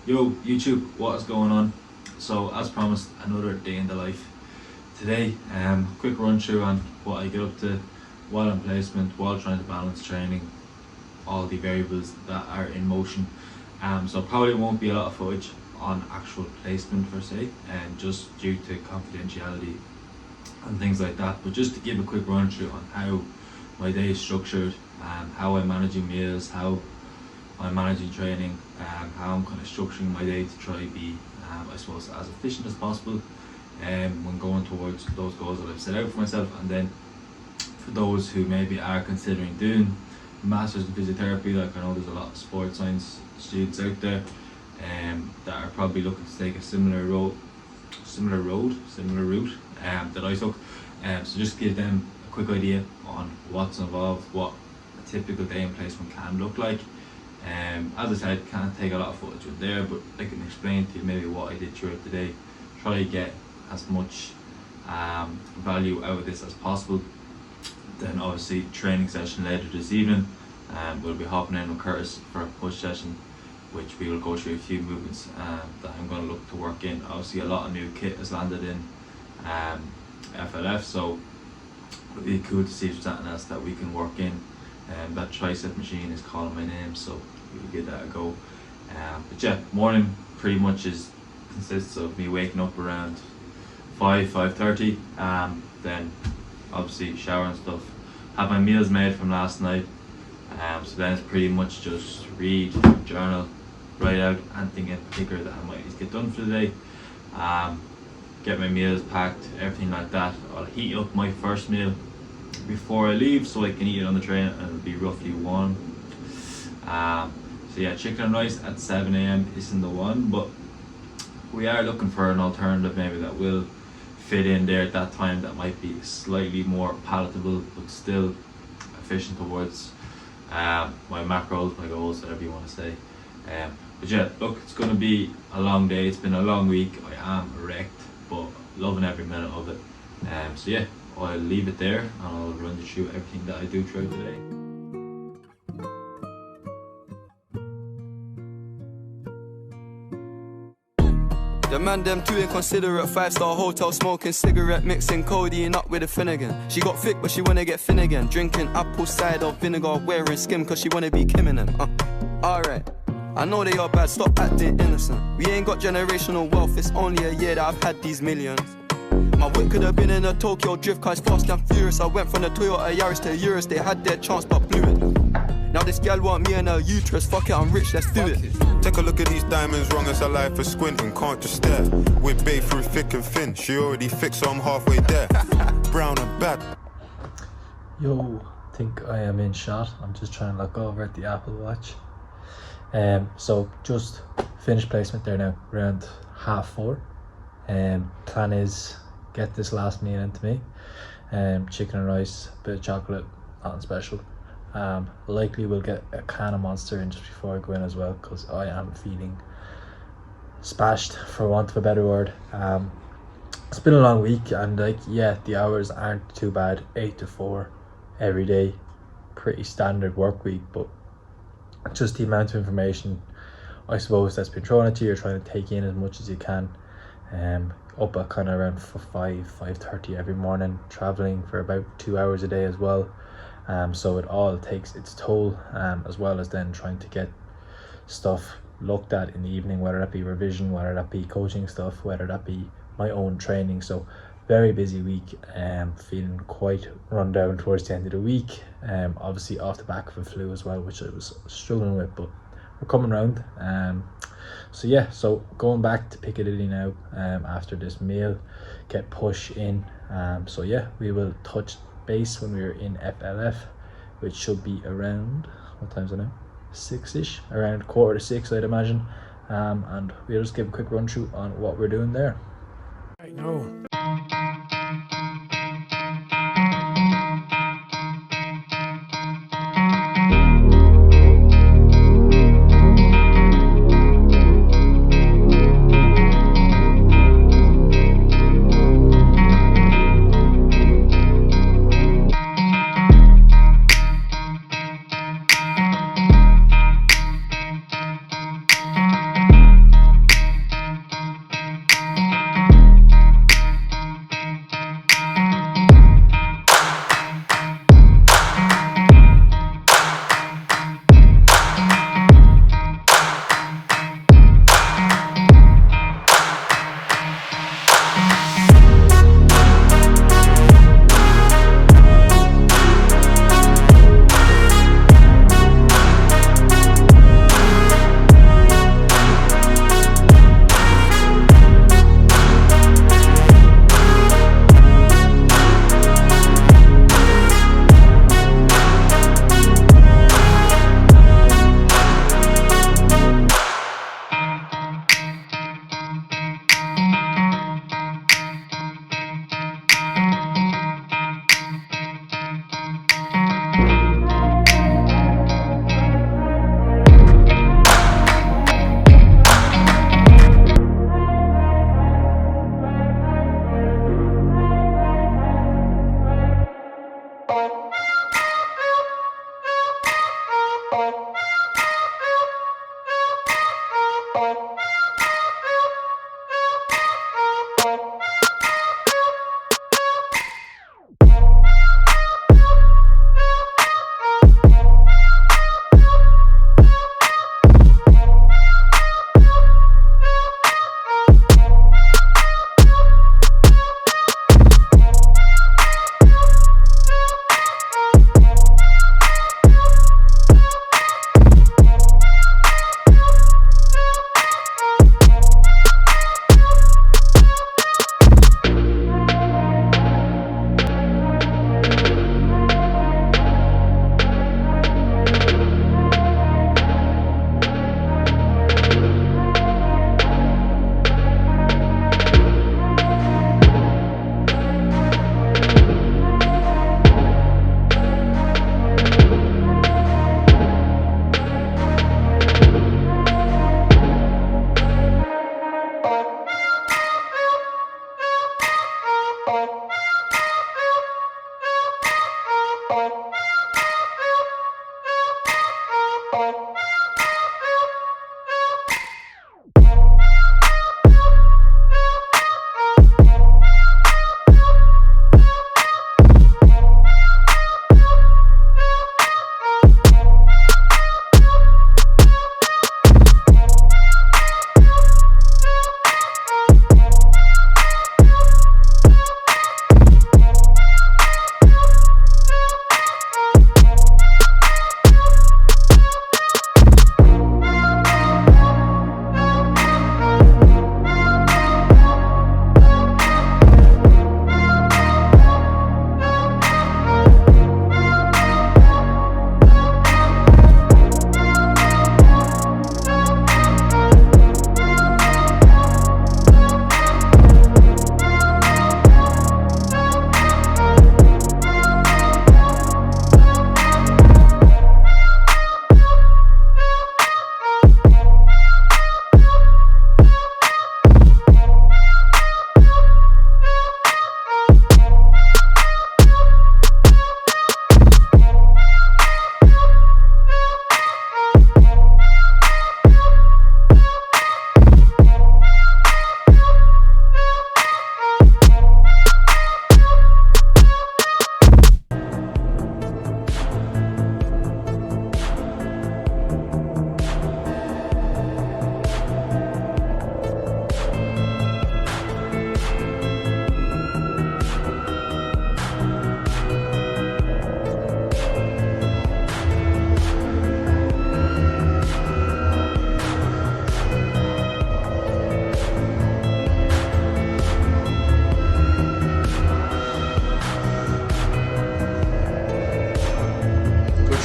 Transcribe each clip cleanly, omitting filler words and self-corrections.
Yo, YouTube, what is going on? So, as promised, another day in the life. Today, quick run through on what I get up to while in placement, while trying to balance training, all the variables that are in motion. So probably won't be a lot of footage on actual placement per se, and just due to confidentiality and things like that. But just to give a quick run through on how my day is structured, how I'm managing meals, how I'm managing training, how I'm kind of structuring my day to try be, I suppose, as efficient as possible when going towards those goals that I've set out for myself. And then for those who maybe are considering doing masters in physiotherapy, like I know there's a lot of sports science students out there that are probably looking to take a similar route that I took. So just give them a quick idea on what's involved, what a typical day in placement can look like. As I said, can't take a lot of footage with there, but I can explain to you maybe what I did throughout the day. Try to get as much value out of this as possible. Then obviously training session later this evening, we'll be hopping in with Curtis for a push session, which we will go through a few movements that I'm going to look to work in. Obviously a lot of new kit has landed in FLF, so it'll be cool to see if there's something else that we can work in. That tricep machine is calling my name, so we'll give that a go. But yeah, morning pretty much consists of me waking up around 5:30. Then obviously shower and stuff. Have my meals made from last night. So then it's pretty much just read, journal, write out anything in particular that I might need to get done for the day. Get my meals packed, everything like that. I'll heat up my first meal before I leave so I can eat it on the train, and it'll be roughly 1. So yeah, chicken and rice at 7 a.m. isn't the one, but we are looking for an alternative maybe that will fit in there at that time, that might be slightly more palatable but still efficient towards my macros, my goals, whatever you want to say. But yeah, look, it's going to be a long day. It's been a long week. I am wrecked, but loving every minute of it. So yeah, I'll leave it there and I'll run you through everything that I do throughout the day. The man them too inconsiderate, 5-star hotel smoking cigarette, mixing codeine up with a Finnegan. She got thick but she wanna get thin again, drinking apple cider vinegar, wearing skim cause she wanna be Kim in them. Alright, I know they are bad, stop acting innocent. We ain't got generational wealth, it's only a year that I've had these millions. My whip could have been in a Tokyo drift car, it's fast and furious. I went from the Toyota Yaris to Urus, they had their chance but blew it. Now this gal want me and her uterus, fuck it, I'm rich, let's do it. Take a look at these diamonds, wrong as her life is squinting, can't just stare. We're babe through thick and thin, she already fixed so I'm halfway there. Brown and bad. Yo, think I am in shot. I'm just trying to look over at the Apple Watch. So just finished placement there now, around 4:30. Plan is get this last meal into me. Chicken and rice, bit of chocolate, nothing special. Likely we'll get a can of Monster in just before I go in as well, because I am feeling spashed, for want of a better word. It's been a long week, and like, yeah, the hours aren't too bad, 8 to 4 every day, pretty standard work week, but just the amount of information, I suppose, that's been thrown at you, you're trying to take in as much as you can. Up at kind of around 5:30 every morning, traveling for about 2 hours a day as well. So it all takes its toll, as well as then trying to get stuff looked at in the evening, whether that be revision, whether that be coaching stuff, whether that be my own training. So very busy week, feeling quite run down towards the end of the week, obviously off the back of a flu as well, which I was struggling with, but we're coming around. So yeah, so going back to Piccadilly now, after this meal, get push in. So yeah, we will touch base when we're in FLF, which should be around, what time is it now? 6ish, around 5:45 I'd imagine. And we'll just give a quick run through on what we're doing there. Right now.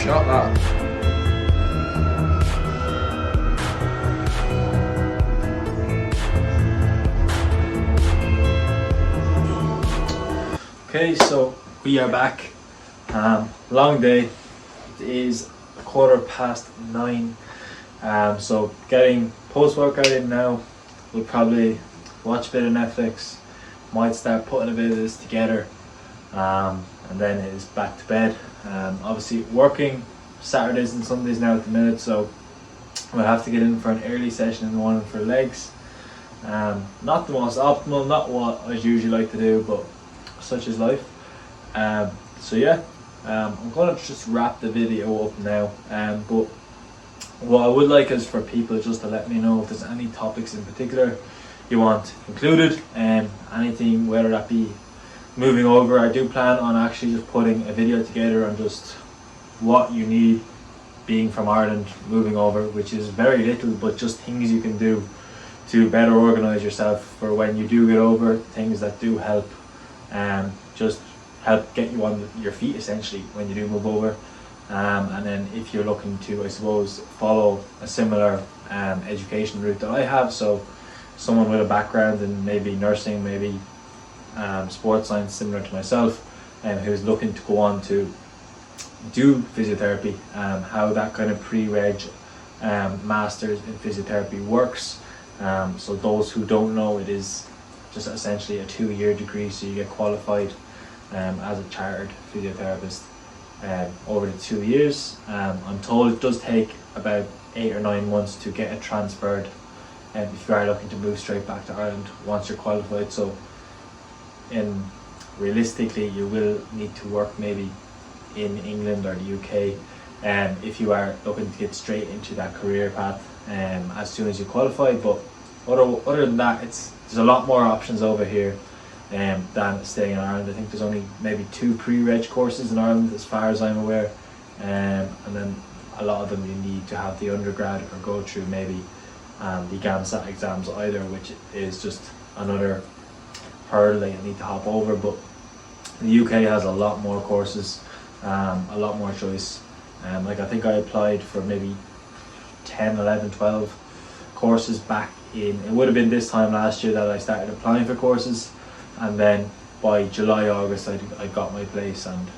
shot that. Okay, so we are back. Long day. It is 9:15. So getting post-workout in now. We'll probably watch a bit of Netflix. Might start putting a bit of this together. And then it is back to bed. Obviously working Saturdays and Sundays now at the minute, so we'll have to get in for an early session in the morning for legs. Not the most optimal, not what I usually like to do, but such is life. So yeah, I'm gonna just wrap the video up now. But what I would like is for people just to let me know if there's any topics in particular you want included, anything, whether that be moving over. I do plan on actually just putting a video together on just what you need being from Ireland, moving over, which is very little, but just things you can do to better organise yourself for when you do get over, things that do help, just help get you on your feet essentially when you do move over. And then if you're looking to, I suppose, follow a similar education route that I have, so someone with a background in maybe nursing, maybe sports science similar to myself, who's looking to go on to do physiotherapy, how that kind of pre-reg masters in physiotherapy works. So those who don't know, it is just essentially a 2-year degree, so you get qualified as a chartered physiotherapist over the 2 years. I'm told it does take about 8 or 9 months to get it transferred if you are looking to move straight back to Ireland once you're qualified. So realistically you will need to work maybe in England or the UK if you are looking to get straight into that career path as soon as you qualify. But other than that, there's a lot more options over here than staying in Ireland. I think there's only maybe 2 pre-reg courses in Ireland as far as I'm aware, and then a lot of them you need to have the undergrad or go through maybe the GAMSAT exams either, which is just another hurdle that you need to hop over. But the UK has a lot more courses, a lot more choice. Like I think I applied for maybe 10, 11, 12 courses back in, it would have been this time last year that I started applying for courses, and then by July, August I got my place, and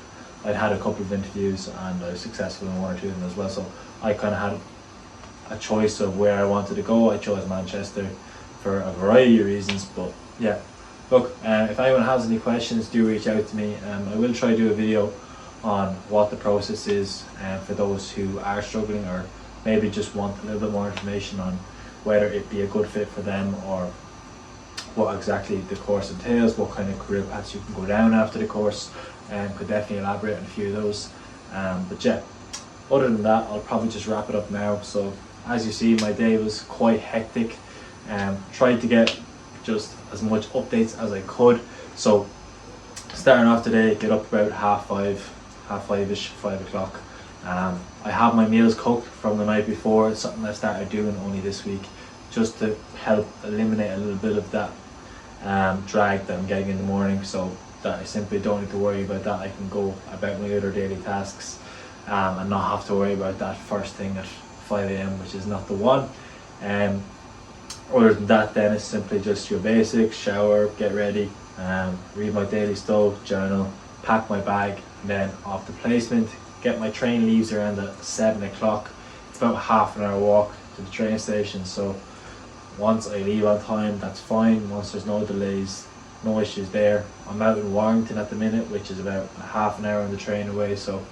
I'd had a couple of interviews and I was successful in 1 or 2 of them as well. So I kind of had a choice of where I wanted to go. I chose Manchester for a variety of reasons, but yeah, look, if anyone has any questions, do reach out to me. I will try to do a video on what the process is for those who are struggling, or maybe just want a little bit more information on whether it be a good fit for them, or what exactly the course entails, what kind of career paths you can go down after the course, and could definitely elaborate on a few of those. But yeah, other than that, I'll probably just wrap it up now. So as you see, my day was quite hectic. Tried to get just as much updates as I could. So starting off today, get up about half five-ish, 5 o'clock. I have my meals cooked from the night before. It's something I started doing only this week, just to help eliminate a little bit of that drag that I'm getting in the morning, so that I simply don't need to worry about that. I can go about my other daily tasks and not have to worry about that first thing at 5 AM, which is not the one. Other than that, then it's simply just your basics: shower, get ready, read my daily stuff, journal, pack my bag, and then off to placement. Get my train leaves around at 7 o'clock. It's about half an hour walk to the train station, so once I leave on time, that's fine. Once there's no delays, no issues there. I'm out in Warrington at the minute, which is about half an hour on the train away, so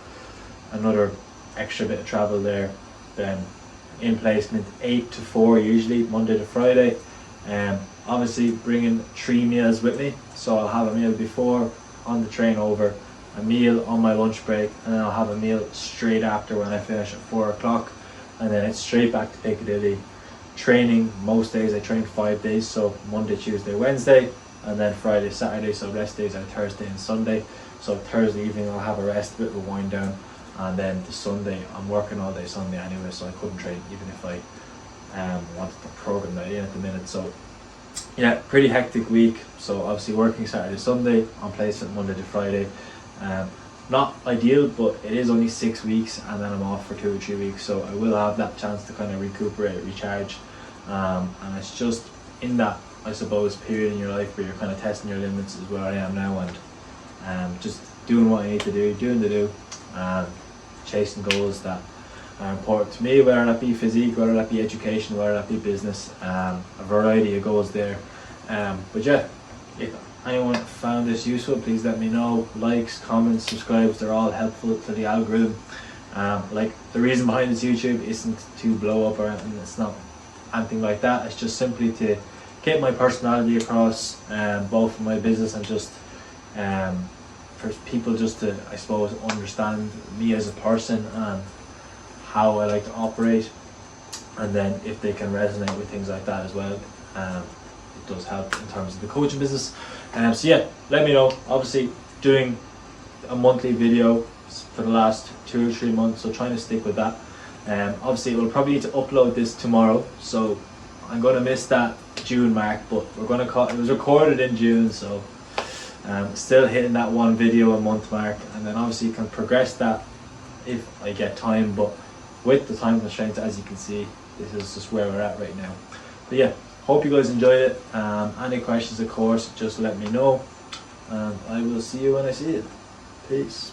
another extra bit of travel there. Then in placement 8 to 4 usually, Monday to Friday. Obviously bringing 3 meals with me, so I'll have a meal before on the train over, a meal on my lunch break, and then I'll have a meal straight after when I finish at 4 o'clock, and then it's straight back to Piccadilly. Training, most days I train 5 days, so Monday, Tuesday, Wednesday, and then Friday, Saturday, so rest days are Thursday and Sunday. So Thursday evening I'll have a rest, a bit of a wind down, and then the Sunday, I'm working all day Sunday anyway, so I couldn't train even if I wanted to program that in at the minute. So yeah, pretty hectic week. So obviously working Saturday, Sunday, on placement Monday to Friday. Not ideal, but it is only 6 weeks, and then I'm off for 2 or 3 weeks, so I will have that chance to kind of recuperate, recharge, and it's just in that, I suppose, period in your life where you're kind of testing your limits is where I am now, and just doing what I need to do, chasing goals that are important to me, whether that be physique, whether that be education, whether that be business, a variety of goals there. But yeah, if anyone found this useful, please let me know. Likes, comments, subscribes, they're all helpful to the algorithm. Like, the reason behind this YouTube isn't to blow up or anything, it's not anything like that. It's just simply to get my personality across, both for my business and just for people just to, I suppose, understand me as a person and how I like to operate, and then if they can resonate with things like that as well, it does help in terms of the coaching business. So yeah, let me know. Obviously doing a monthly video for the last 2 or 3 months, so trying to stick with that. Obviously we'll probably need to upload this tomorrow, so I'm going to miss that June mark, but we're going to call it was recorded in June, so still hitting that 1 video a month mark, and then obviously you can progress that if I get time, but with the time constraints, as you can see, this is just where we're at right now. But yeah, hope you guys enjoyed it. Any questions, of course, just let me know, and I will see you when I see you. Peace.